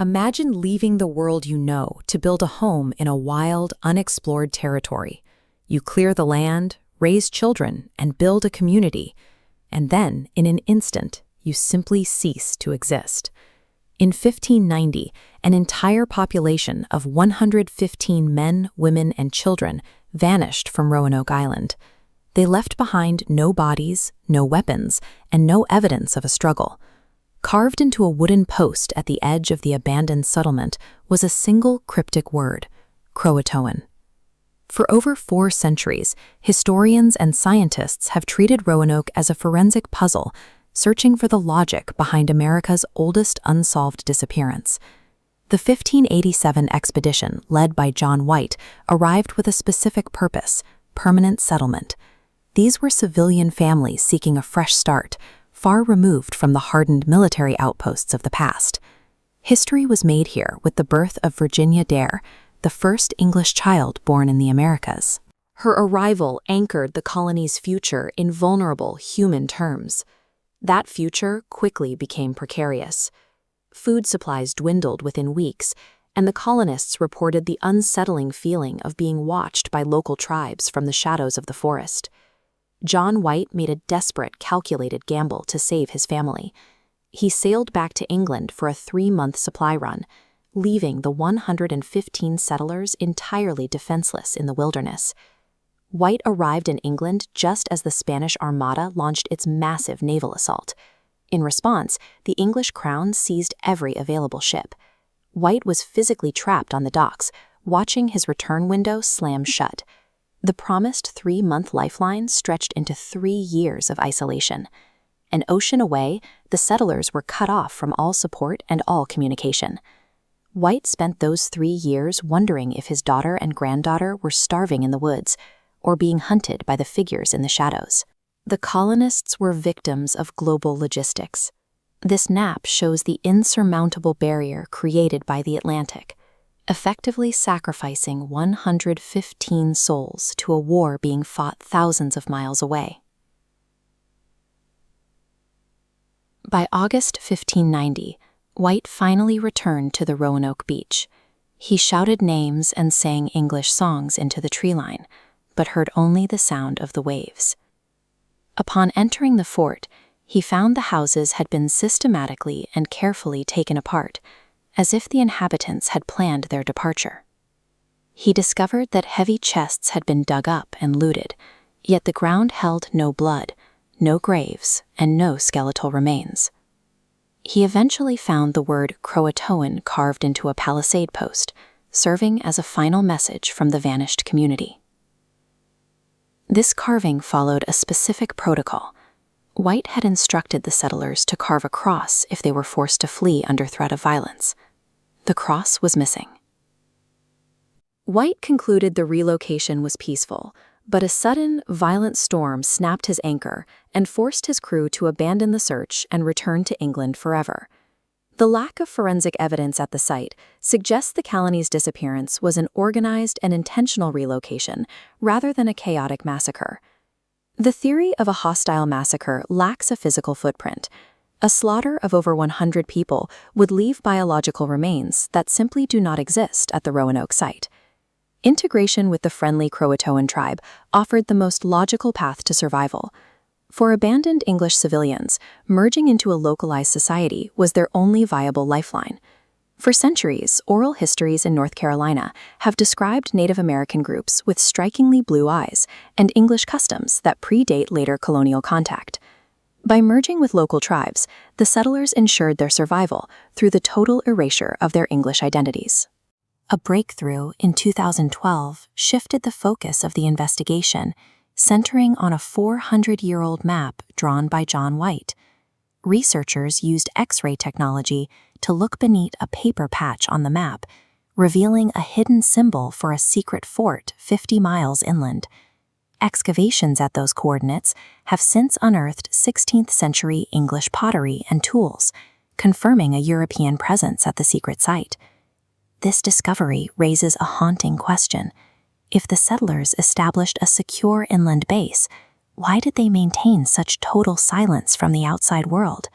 Imagine leaving the world you know to build a home in a wild, unexplored territory. You clear the land, raise children, and build a community. And then, in an instant, you simply cease to exist. In 1590, an entire population of 115 men, women, and children vanished from Roanoke Island. They left behind no bodies, no weapons, and no evidence of a struggle. Carved into a wooden post at the edge of the abandoned settlement was a single cryptic word: Croatoan. For over 4 centuries, historians and scientists have treated Roanoke as a forensic puzzle, searching for the logic behind America's oldest unsolved disappearance. The 1587 expedition, led by John White, arrived with a specific purpose: permanent settlement. These were civilian families seeking a fresh start, far removed from the hardened military outposts of the past. History was made here with the birth of Virginia Dare, the first English child born in the Americas. Her arrival anchored the colony's future in vulnerable human terms. That future quickly became precarious. Food supplies dwindled within weeks, and the colonists reported the unsettling feeling of being watched by local tribes from the shadows of the forest. John White made a desperate, calculated gamble to save his family. He sailed back to England for a 3-month supply run, leaving the 115 settlers entirely defenseless in the wilderness. White arrived in England just as the Spanish Armada launched its massive naval assault. In response, the English crown seized every available ship. White was physically trapped on the docks, watching his return window slam shut. The promised 3-month lifeline stretched into 3 years of isolation. An ocean away, the settlers were cut off from all support and all communication. White spent those 3 years wondering if his daughter and granddaughter were starving in the woods or being hunted by the figures in the shadows. The colonists were victims of global logistics. This map shows the insurmountable barrier created by the Atlantic, effectively sacrificing 115 souls to a war being fought thousands of miles away. By August 1590, White finally returned to the Roanoke beach. He shouted names and sang English songs into the tree line, but heard only the sound of the waves. Upon entering the fort, he found the houses had been systematically and carefully taken apart, as if the inhabitants had planned their departure. He discovered that heavy chests had been dug up and looted, yet the ground held no blood, no graves, and no skeletal remains. He eventually found the word Croatoan carved into a palisade post, serving as a final message from the vanished community. This carving followed a specific protocol. White had instructed the settlers to carve a cross if they were forced to flee under threat of violence. The cross was missing. White concluded the relocation was peaceful, but a sudden, violent storm snapped his anchor and forced his crew to abandon the search and return to England forever. The lack of forensic evidence at the site suggests the colony's disappearance was an organized and intentional relocation rather than a chaotic massacre. The theory of a hostile massacre lacks a physical footprint. A slaughter of over 100 people would leave biological remains that simply do not exist at the Roanoke site. Integration with the friendly Croatoan tribe offered the most logical path to survival. For abandoned English civilians, merging into a localized society was their only viable lifeline. For centuries, oral histories in North Carolina have described Native American groups with strikingly blue eyes and English customs that predate later colonial contact. By merging with local tribes, the settlers ensured their survival through the total erasure of their English identities. A breakthrough in 2012 shifted the focus of the investigation, centering on a 400-year-old map drawn by John White. Researchers used X-ray technology to look beneath a paper patch on the map, revealing a hidden symbol for a secret fort 50 miles inland. Excavations at those coordinates have since unearthed 16th-century English pottery and tools, confirming a European presence at the secret site. This discovery raises a haunting question. If the settlers established a secure inland base, why did they maintain such total silence from the outside world?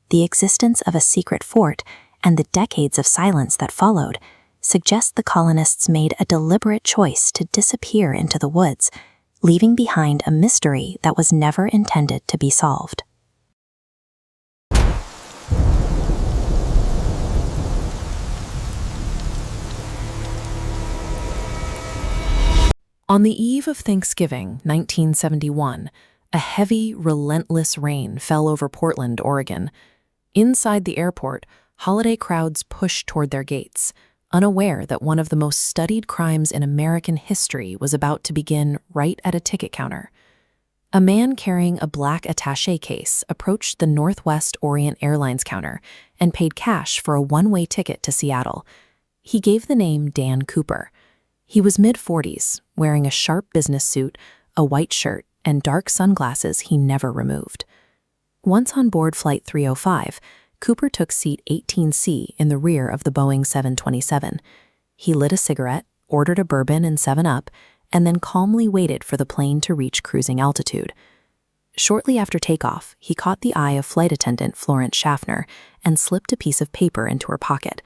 The existence of a secret fort and the decades of silence that followed suggest the colonists made a deliberate choice to disappear into the woods, leaving behind a mystery that was never intended to be solved. On the eve of Thanksgiving, 1971, a heavy, relentless rain fell over Portland, Oregon. Inside the airport, holiday crowds pushed toward their gates, unaware that one of the most studied crimes in American history was about to begin right at a ticket counter. A man carrying a black attaché case approached the Northwest Orient Airlines counter and paid cash for a one-way ticket to Seattle. He gave the name Dan Cooper. He was mid-40s, wearing a sharp business suit, a white shirt, and dark sunglasses he never removed. Once on board Flight 305, Cooper took seat 18C in the rear of the Boeing 727. He lit a cigarette, ordered a bourbon and 7-Up, and then calmly waited for the plane to reach cruising altitude. Shortly after takeoff, he caught the eye of flight attendant Florence Schaffner and slipped a piece of paper into her pocket.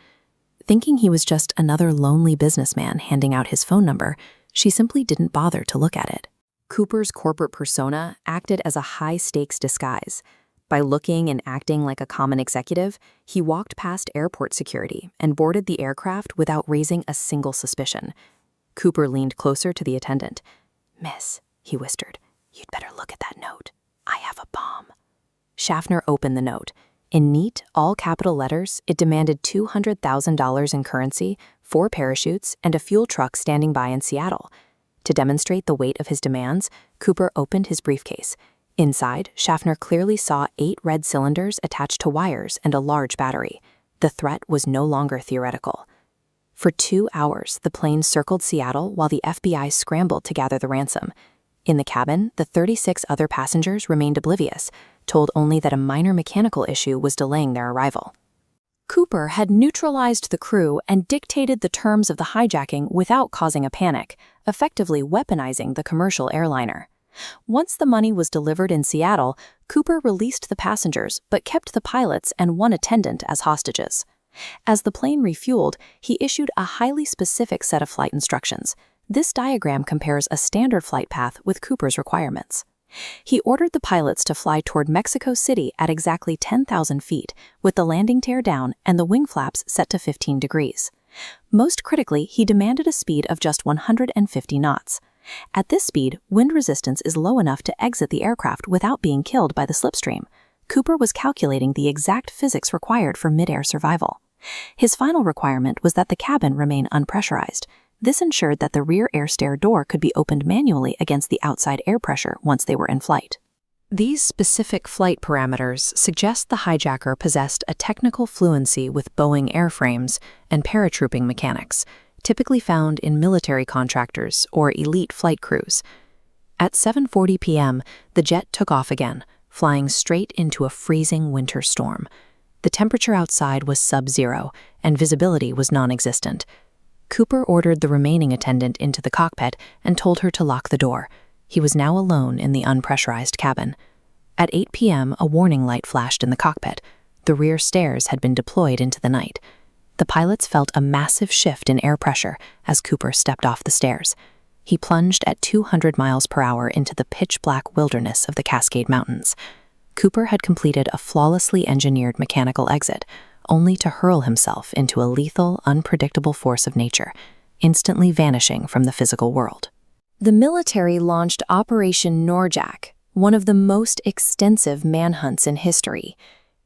Thinking he was just another lonely businessman handing out his phone number, she simply didn't bother to look at it. Cooper's corporate persona acted as a high-stakes disguise. By looking and acting like a common executive, he walked past airport security and boarded the aircraft without raising a single suspicion. Cooper leaned closer to the attendant. "Miss," he whispered, "you'd better look at that note. I have a bomb." Schaffner opened the note. In neat, all-capital letters, it demanded $200,000 in currency, 4 parachutes, and a fuel truck standing by in Seattle. To demonstrate the weight of his demands, Cooper opened his briefcase. Inside, Schaffner clearly saw 8 red cylinders attached to wires and a large battery. The threat was no longer theoretical. For 2 hours, the plane circled Seattle while the FBI scrambled to gather the ransom. In the cabin, the 36 other passengers remained oblivious, told only that a minor mechanical issue was delaying their arrival. Cooper had neutralized the crew and dictated the terms of the hijacking without causing a panic, effectively weaponizing the commercial airliner. Once the money was delivered in Seattle, Cooper released the passengers but kept the pilots and 1 attendant as hostages. As the plane refueled, he issued a highly specific set of flight instructions. This diagram compares a standard flight path with Cooper's requirements. He ordered the pilots to fly toward Mexico City at exactly 10,000 feet, with the landing tear down and the wing flaps set to 15 degrees. Most critically, he demanded a speed of just 150 knots. At this speed, wind resistance is low enough to exit the aircraft without being killed by the slipstream. Cooper was calculating the exact physics required for mid-air survival. His final requirement was that the cabin remain unpressurized. This ensured that the rear air stair door could be opened manually against the outside air pressure once they were in flight. These specific flight parameters suggest the hijacker possessed a technical fluency with Boeing airframes and paratrooping mechanics, typically found in military contractors or elite flight crews. At 7:40 p.m., the jet took off again, flying straight into a freezing winter storm. The temperature outside was sub-zero, and visibility was non-existent. Cooper ordered the remaining attendant into the cockpit and told her to lock the door. He was now alone in the unpressurized cabin. At 8 p.m., a warning light flashed in the cockpit. The rear stairs had been deployed into the night. The pilots felt a massive shift in air pressure as Cooper stepped off the stairs. He plunged at 200 miles per hour into the pitch-black wilderness of the Cascade Mountains. Cooper had completed a flawlessly engineered mechanical exit, only to hurl himself into a lethal, unpredictable force of nature, instantly vanishing from the physical world. The military launched Operation Norjack, one of the most extensive manhunts in history.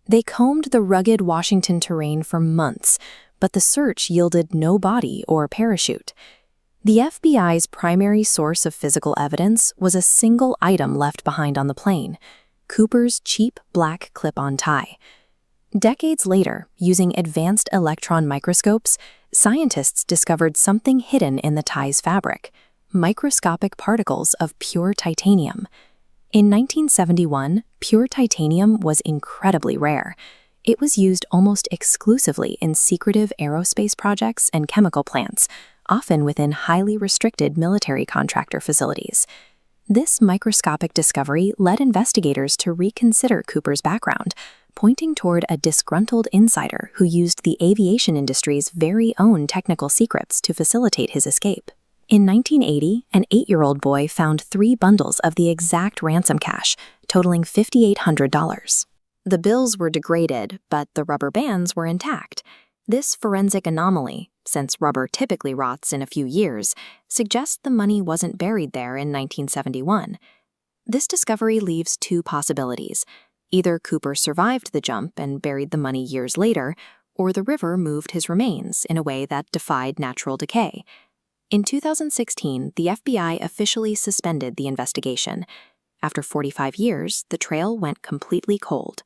They combed the rugged Washington terrain for months, but the search yielded no body or parachute. The FBI's primary source of physical evidence was a single item left behind on the plane: Cooper's cheap black clip-on tie. Decades later, using advanced electron microscopes, scientists discovered something hidden in the tie's fabric: microscopic particles of pure titanium. In 1971, pure titanium was incredibly rare. It was used almost exclusively in secretive aerospace projects and chemical plants, often within highly restricted military contractor facilities. This microscopic discovery led investigators to reconsider Cooper's background. pointing toward a disgruntled insider who used the aviation industry's very own technical secrets to facilitate his escape. In 1980, an 8-year-old boy found 3 bundles of the exact ransom cash, totaling $5,800. The bills were degraded, but the rubber bands were intact. This forensic anomaly, since rubber typically rots in a few years, suggests the money wasn't buried there in 1971. This discovery leaves 2 possibilities. Either Cooper survived the jump and buried the money years later, or the river moved his remains in a way that defied natural decay. In 2016, the FBI officially suspended the investigation. After 45 years, the trail went completely cold.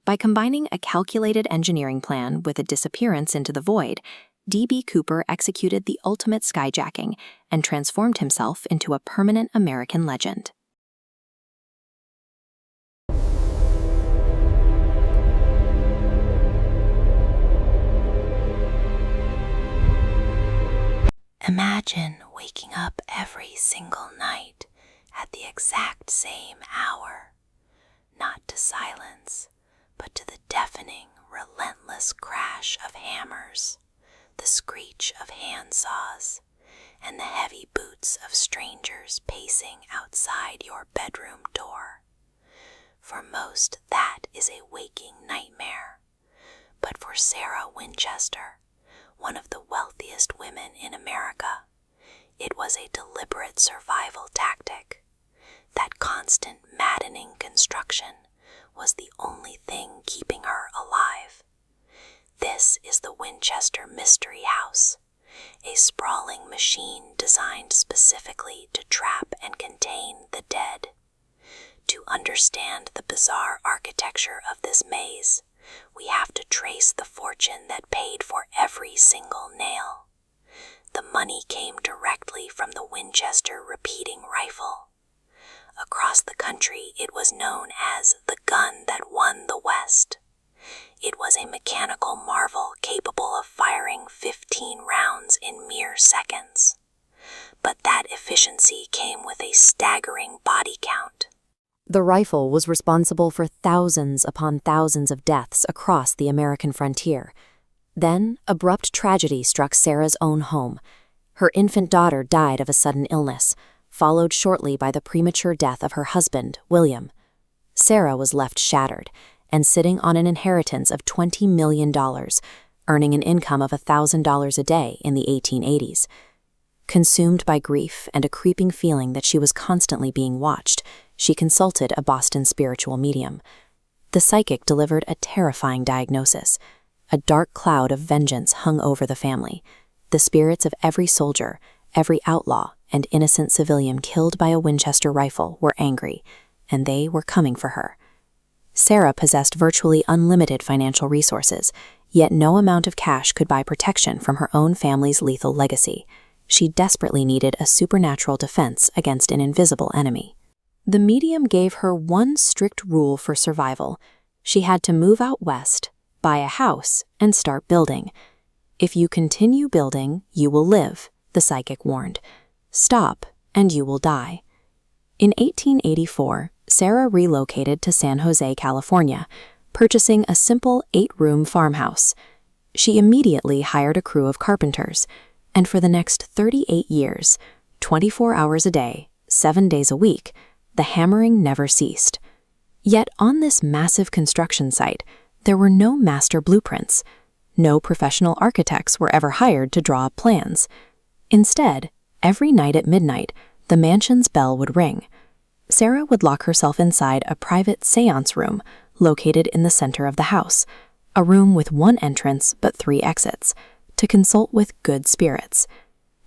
By combining a calculated engineering plan with a disappearance into the void, D.B. Cooper executed the ultimate skyjacking and transformed himself into a permanent American legend. Imagine waking up every single night at the exact same hour, not to silence, but to the deafening, relentless crash of hammers, the screech of handsaws, and the heavy boots of strangers pacing outside your bedroom door. For most, that is a waking nightmare. But for Sarah Winchester, one of the wealthiest women in America, it was a deliberate survival tactic. That constant, maddening construction was the only thing keeping her alive. This is the Winchester Mystery House, a sprawling machine designed specifically to trap and contain the dead. To understand the bizarre architecture of this maze, we have to trace the fortune that paid for every single nail. The money came directly from the Winchester repeating rifle. Across the country, it was known as the gun that won the West. It was a mechanical marvel capable of firing 15 rounds in mere seconds. But that efficiency came with a staggering body count. The rifle was responsible for thousands upon thousands of deaths across the American frontier. Then, abrupt tragedy struck Sarah's own home. Her infant daughter died of a sudden illness, followed shortly by the premature death of her husband, William. Sarah was left shattered and sitting on an inheritance of $20 million, earning an income of $1,000 a day in the 1880s. Consumed by grief and a creeping feeling that she was constantly being watched, she consulted a Boston spiritual medium. The psychic delivered a terrifying diagnosis. A dark cloud of vengeance hung over the family. The spirits of every soldier, every outlaw, and innocent civilian killed by a Winchester rifle were angry, and they were coming for her. Sarah possessed virtually unlimited financial resources, yet no amount of cash could buy protection from her own family's lethal legacy. She desperately needed a supernatural defense against an invisible enemy. The medium gave her one strict rule for survival. She had to move out west, buy a house, and start building. If you continue building, you will live, the psychic warned. Stop, and you will die. In 1884, Sarah relocated to San Jose, California, purchasing a simple 8-room farmhouse. She immediately hired a crew of carpenters, and for the next 38 years, 24 hours a day, 7 days a week, the hammering never ceased. Yet on this massive construction site, there were no master blueprints. No professional architects were ever hired to draw up plans. Instead, every night at midnight, the mansion's bell would ring. Sarah would lock herself inside a private séance room located in the center of the house, a room with 1 entrance but 3 exits, to consult with good spirits.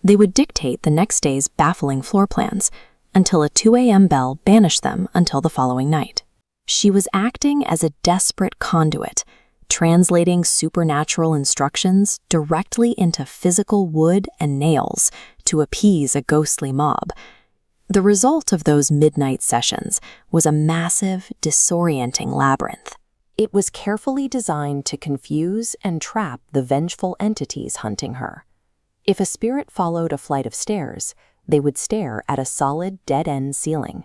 They would dictate the next day's baffling floor plans, until a 2 a.m. bell banished them until the following night. She was acting as a desperate conduit, translating supernatural instructions directly into physical wood and nails to appease a ghostly mob. The result of those midnight sessions was a massive, disorienting labyrinth. It was carefully designed to confuse and trap the vengeful entities hunting her. If a spirit followed a flight of stairs, they would stare at a solid dead-end ceiling.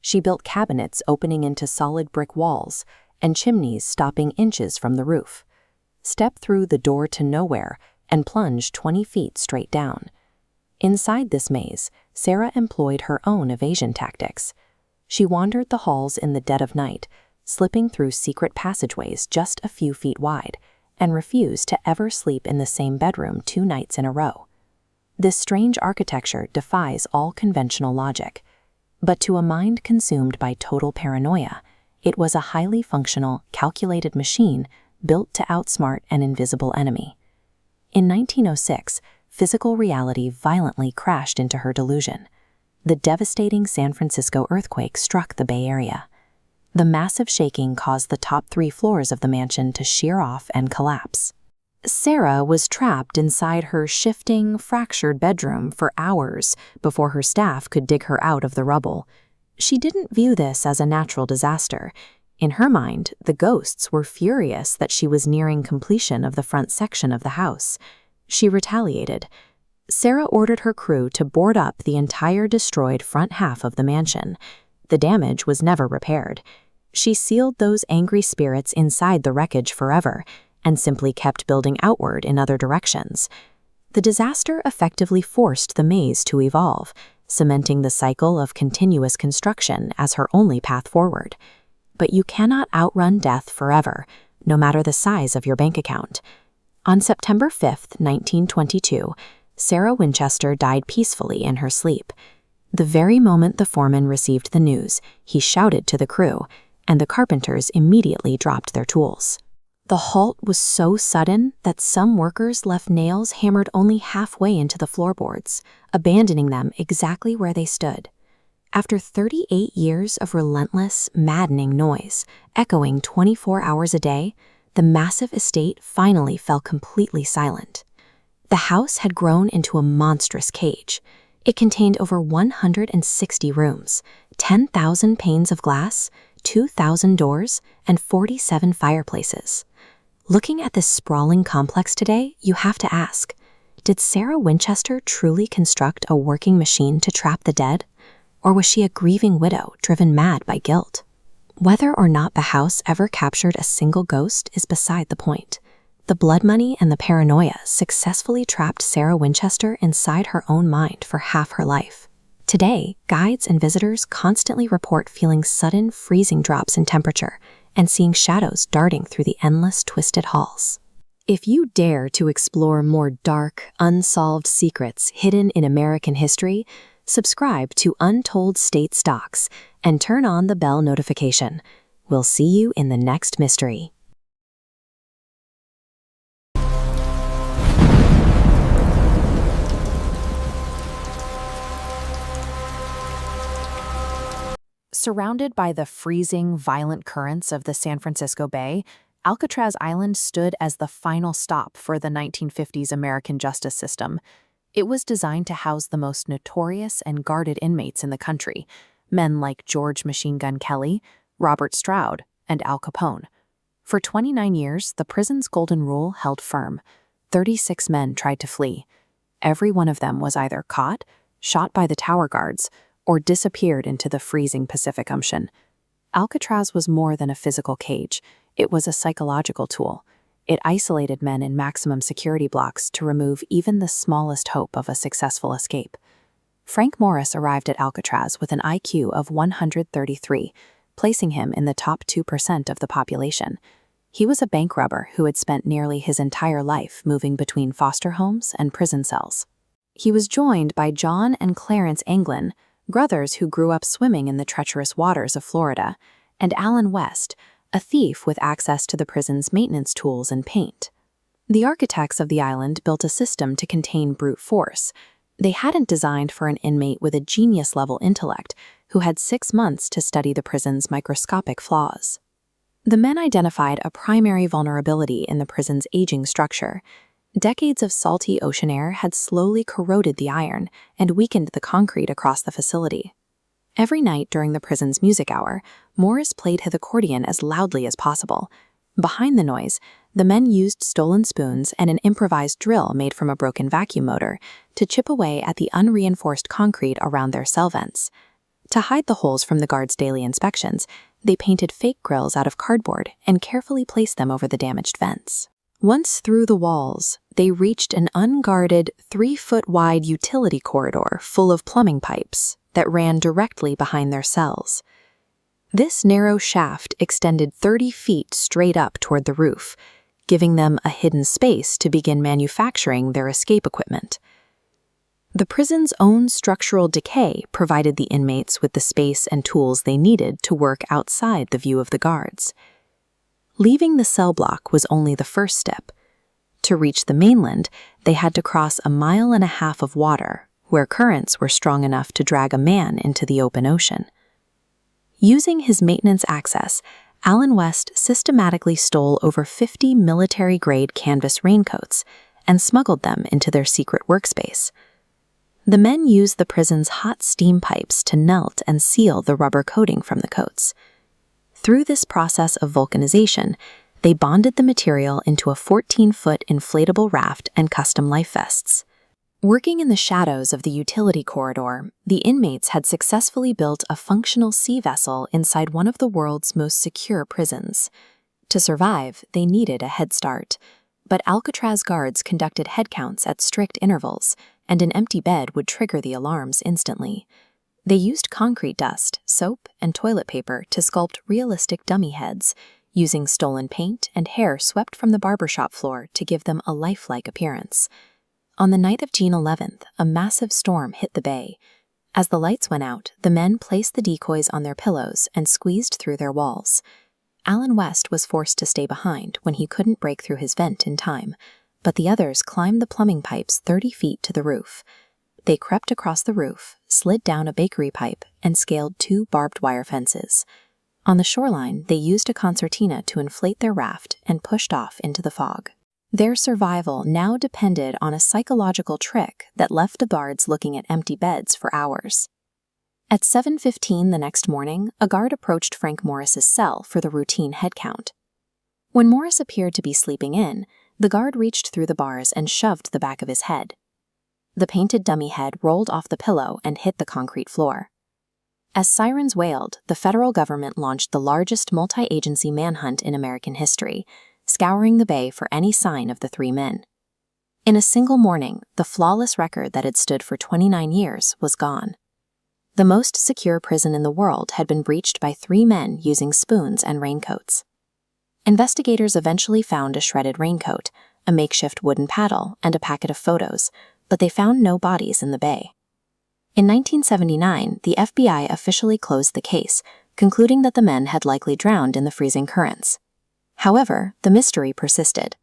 She built cabinets opening into solid brick walls and chimneys stopping inches from the roof. Step through the door to nowhere and plunge 20 feet straight down. Inside this maze, Sarah employed her own evasion tactics. She wandered the halls in the dead of night, slipping through secret passageways just a few feet wide, and refused to ever sleep in the same bedroom 2 nights in a row. This strange architecture defies all conventional logic, but to a mind consumed by total paranoia, it was a highly functional, calculated machine built to outsmart an invisible enemy. In 1906, physical reality violently crashed into her delusion. The devastating San Francisco earthquake struck the Bay Area. The massive shaking caused the top 3 floors of the mansion to shear off and collapse. Sarah was trapped inside her shifting, fractured bedroom for hours before her staff could dig her out of the rubble. She didn't view this as a natural disaster. In her mind, the ghosts were furious that she was nearing completion of the front section of the house. She retaliated. Sarah ordered her crew to board up the entire destroyed front half of the mansion. The damage was never repaired. She sealed those angry spirits inside the wreckage forever and simply kept building outward in other directions. The disaster effectively forced the maze to evolve, cementing the cycle of continuous construction as her only path forward. But you cannot outrun death forever, no matter the size of your bank account. On September 5, 1922, Sarah Winchester died peacefully in her sleep. The very moment the foreman received the news, he shouted to the crew, and the carpenters immediately dropped their tools. The halt was so sudden that some workers left nails hammered only halfway into the floorboards, abandoning them exactly where they stood. After 38 years of relentless, maddening noise, echoing 24 hours a day, the massive estate finally fell completely silent. The house had grown into a monstrous cage. It contained over 160 rooms, 10,000 panes of glass, 2,000 doors, and 47 fireplaces. Looking at this sprawling complex today, you have to ask, did Sarah Winchester truly construct a working machine to trap the dead? Or was she a grieving widow driven mad by guilt? Whether or not the house ever captured a single ghost is beside the point. The blood money and the paranoia successfully trapped Sarah Winchester inside her own mind for half her life. Today, guides and visitors constantly report feeling sudden freezing drops in temperature and seeing shadows darting through the endless twisted halls. If you dare to explore more dark, unsolved secrets hidden in American history, subscribe to Untold State Stocks and turn on the bell notification. We'll see you in the next mystery. Surrounded by the freezing, violent currents of the San Francisco Bay, Alcatraz Island stood as the final stop for the 1950s American justice system. It was designed to house the most notorious and guarded inmates in the country, men like George Machine Gun Kelly, Robert Stroud, and Al Capone. For 29 years, the prison's golden rule held firm. 36 men tried to flee. Every one of them was either caught, shot by the tower guards, or disappeared into the freezing Pacific Ocean. Alcatraz was more than a physical cage. It was a psychological tool. It isolated men in maximum security blocks to remove even the smallest hope of a successful escape. Frank Morris arrived at Alcatraz with an IQ of 133, placing him in the top 2% of the population. He was a bank robber who had spent nearly his entire life moving between foster homes and prison cells. He was joined by John and Clarence Anglin, brothers who grew up swimming in the treacherous waters of Florida, and Alan West, a thief with access to the prison's maintenance tools and paint. The architects of the island built a system to contain brute force. They hadn't designed for an inmate with a genius-level intellect who had 6 months to study the prison's microscopic flaws. The men identified a primary vulnerability in the prison's aging structure. Decades of salty ocean air had slowly corroded the iron and weakened the concrete across the facility. Every night during the prison's music hour, Morris played his accordion as loudly as possible. Behind the noise, the men used stolen spoons and an improvised drill made from a broken vacuum motor to chip away at the unreinforced concrete around their cell vents. To hide the holes from the guards' daily inspections, They painted fake grills out of cardboard and carefully placed them over the damaged vents. Once through the walls, they reached an unguarded 3-foot-wide utility corridor full of plumbing pipes that ran directly behind their cells. This narrow shaft extended 30 feet straight up toward the roof, giving them a hidden space to begin manufacturing their escape equipment. The prison's own structural decay provided the inmates with the space and tools they needed to work outside the view of the guards. Leaving the cell block was only the first step. To reach the mainland, they had to cross 1.5 miles of water, where currents were strong enough to drag a man into the open ocean. Using his maintenance access, Allen West systematically stole over 50 military-grade canvas raincoats and smuggled them into their secret workspace. The men used the prison's hot steam pipes to melt and seal the rubber coating from the coats. Through this process of vulcanization, they bonded the material into a 14-foot inflatable raft and custom life vests. Working in the shadows of the utility corridor, the inmates had successfully built a functional sea vessel inside one of the world's most secure prisons. To survive, they needed a head start, but Alcatraz guards conducted head counts at strict intervals, and an empty bed would trigger the alarms instantly. They used concrete dust, soap, and toilet paper to sculpt realistic dummy heads, using stolen paint and hair swept from the barbershop floor to give them a lifelike appearance. On the night of June 11th, a massive storm hit the bay. As the lights went out, the men placed the decoys on their pillows and squeezed through their walls. Allen West was forced to stay behind when he couldn't break through his vent in time, but the others climbed the plumbing pipes 30 feet to the roof. They crept across the roof, slid down a bakery pipe, and scaled 2 barbed wire fences. On the shoreline, they used a concertina to inflate their raft and pushed off into the fog. Their survival now depended on a psychological trick that left the guards looking at empty beds for hours. At 7:15 the next morning, a guard approached Frank Morris's cell for the routine head count. When Morris appeared to be sleeping in, the guard reached through the bars and shoved the back of his head. The painted dummy head rolled off the pillow and hit the concrete floor. As sirens wailed, the federal government launched the largest multi-agency manhunt in American history, scouring the bay for any sign of the 3 men. In a single morning, the flawless record that had stood for 29 years was gone. The most secure prison in the world had been breached by 3 men using spoons and raincoats. Investigators eventually found a shredded raincoat, a makeshift wooden paddle, and a packet of photos, but they found no bodies in the bay. In 1979, the FBI officially closed the case, concluding that the men had likely drowned in the freezing currents. However, the mystery persisted.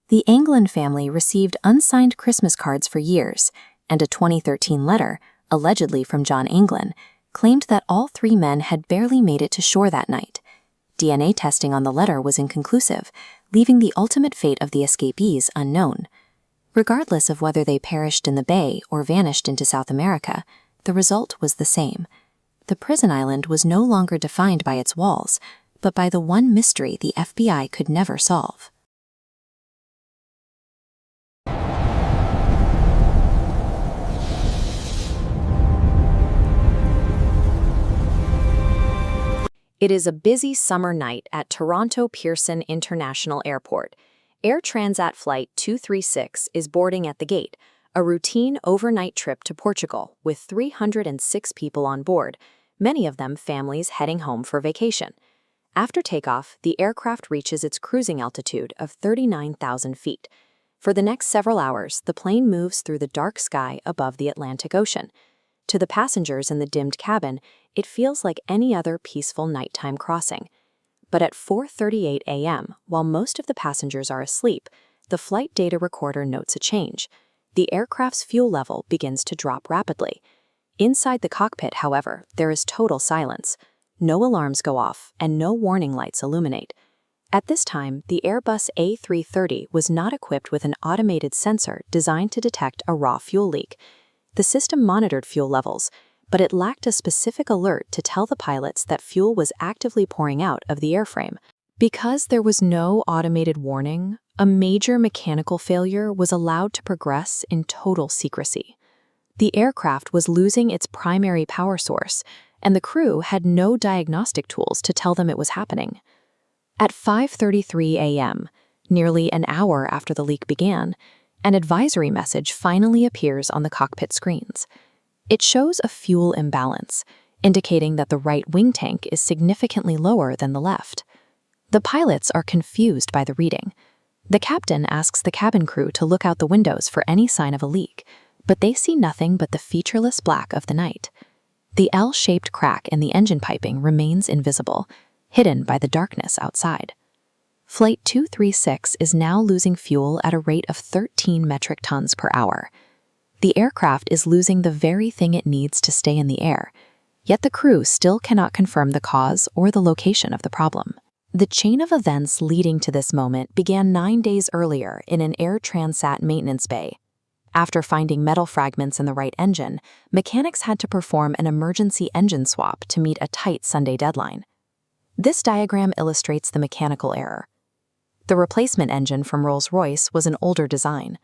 The Anglin family received unsigned Christmas cards for years, and a 2013 letter, allegedly from John Anglin, claimed that all 3 men had barely made it to shore that night. DNA testing on the letter was inconclusive, leaving the ultimate fate of the escapees unknown. Regardless of whether they perished in the bay or vanished into South America, the result was the same. The prison island was no longer defined by its walls, but by the one mystery the FBI could never solve. It is a busy summer night at Toronto Pearson International Airport. Air Transat Flight 236 is boarding at the gate, a routine overnight trip to Portugal with 306 people on board, many of them families heading home for vacation. After takeoff, the aircraft reaches its cruising altitude of 39,000 feet. For the next several hours, the plane moves through the dark sky above the Atlantic Ocean. To the passengers in the dimmed cabin, it feels like any other peaceful nighttime crossing. But at 4:38 a.m., while most of the passengers are asleep, the flight data recorder notes a change. The aircraft's fuel level begins to drop rapidly. Inside the cockpit, however, there is total silence. No alarms go off, and no warning lights illuminate. At this time, the Airbus A330 was not equipped with an automated sensor designed to detect a raw fuel leak. The system monitored fuel levels, but it lacked a specific alert to tell the pilots that fuel was actively pouring out of the airframe. Because there was no automated warning, a major mechanical failure was allowed to progress in total secrecy. The aircraft was losing its primary power source, and the crew had no diagnostic tools to tell them it was happening. At 5:33 a.m., nearly an hour after the leak began, an advisory message finally appears on the cockpit screens. It shows a fuel imbalance, indicating that the right wing tank is significantly lower than the left. The pilots are confused by the reading. The captain asks the cabin crew to look out the windows for any sign of a leak, but they see nothing but the featureless black of the night. The L-shaped crack in the engine piping remains invisible, hidden by the darkness outside. Flight 236 is now losing fuel at a rate of 13 metric tons per hour. The aircraft is losing the very thing it needs to stay in the air, yet the crew still cannot confirm the cause or the location of the problem. The chain of events leading to this moment began 9 days earlier in an air transat maintenance bay. After finding metal fragments in the right engine, mechanics had to perform an emergency engine swap to meet a tight Sunday deadline. This diagram illustrates the mechanical error. The replacement engine from Rolls-Royce was an older design.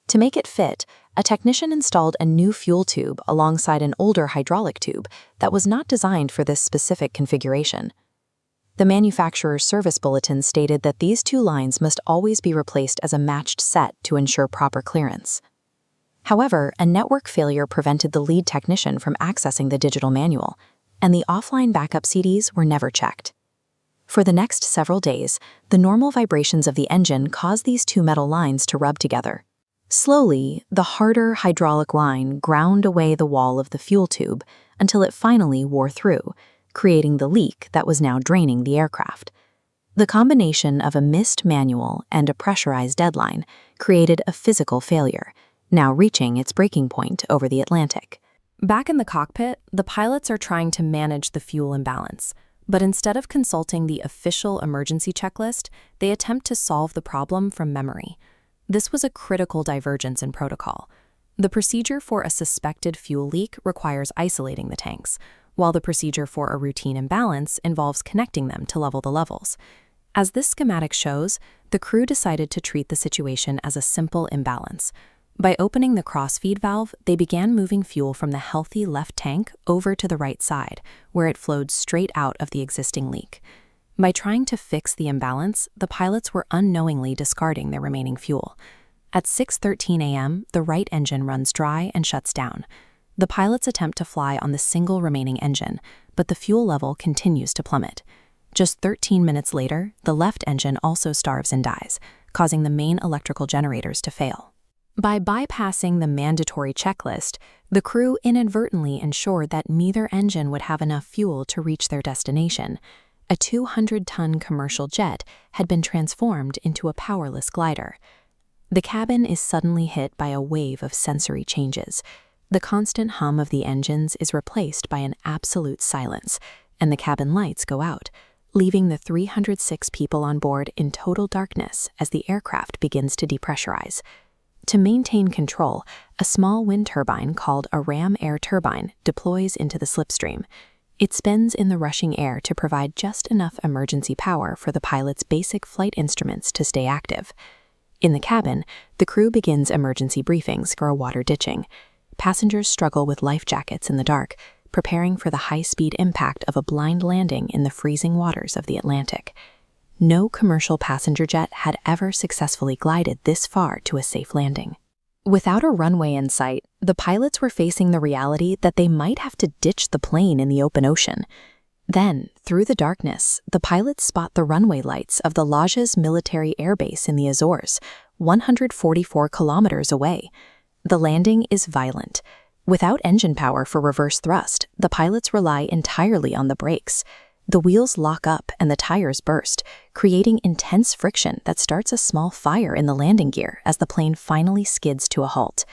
To make it fit, a technician installed a new fuel tube alongside an older hydraulic tube that was not designed for this specific configuration. The manufacturer's service bulletin stated that these two lines must always be replaced as a matched set to ensure proper clearance. However, a network failure prevented the lead technician from accessing the digital manual, and the offline backup CDs were never checked. For the next several days, the normal vibrations of the engine caused these two metal lines to rub together. Slowly, the harder hydraulic line ground away the wall of the fuel tube until it finally wore through, creating the leak that was now draining the aircraft. The combination of a missed manual and a pressurized deadline created a physical failure, now reaching its breaking point over the Atlantic. Back in the cockpit, the pilots are trying to manage the fuel imbalance, but instead of consulting the official emergency checklist, they attempt to solve the problem from memory. This was a critical divergence in protocol. The procedure for a suspected fuel leak requires isolating the tanks, while the procedure for a routine imbalance involves connecting them to level the levels. As this schematic shows, the crew decided to treat the situation as a simple imbalance. By opening the cross-feed valve, they began moving fuel from the healthy left tank over to the right side, where it flowed straight out of the existing leak. By trying to fix the imbalance, the pilots were unknowingly discarding their remaining fuel. At 6:13 a.m., the right engine runs dry and shuts down. The pilots attempt to fly on the single remaining engine, but the fuel level continues to plummet. Just 13 minutes later, the left engine also starves and dies, causing the main electrical generators to fail. By bypassing the mandatory checklist, the crew inadvertently ensured that neither engine would have enough fuel to reach their destination. A 200-ton commercial jet had been transformed into a powerless glider. The cabin is suddenly hit by a wave of sensory changes. The constant hum of the engines is replaced by an absolute silence, and the cabin lights go out, leaving the 306 people on board in total darkness as the aircraft begins to depressurize. To maintain control, a small wind turbine called a ram air turbine deploys into the slipstream. It spins in the rushing air to provide just enough emergency power for the pilot's basic flight instruments to stay active. In the cabin, the crew begins emergency briefings for a water ditching. Passengers struggle with life jackets in the dark, preparing for the high-speed impact of a blind landing in the freezing waters of the Atlantic. No commercial passenger jet had ever successfully glided this far to a safe landing. Without a runway in sight, the pilots were facing the reality that they might have to ditch the plane in the open ocean. Then, through the darkness, the pilots spot the runway lights of the Lajes military airbase in the Azores, 144 kilometers away. The landing is violent. Without engine power for reverse thrust, the pilots rely entirely on the brakes. The wheels lock up and the tires burst, creating intense friction that starts a small fire in the landing gear as the plane finally skids to a halt.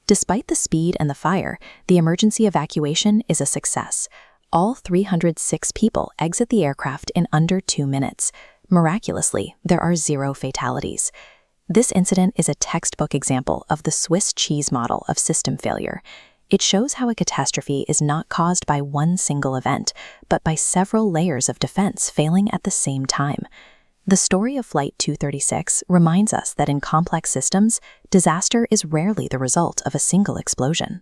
Despite the speed and the fire, the emergency evacuation is a success. All 306 people exit the aircraft in under 2 minutes. Miraculously, there are 0 fatalities. This incident is a textbook example of the Swiss cheese model of system failure. It shows how a catastrophe is not caused by one single event, but by several layers of defense failing at the same time. The story of Flight 236 reminds us that in complex systems, disaster is rarely the result of a single explosion.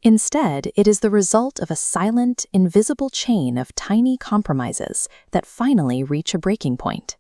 Instead, it is the result of a silent, invisible chain of tiny compromises that finally reach a breaking point.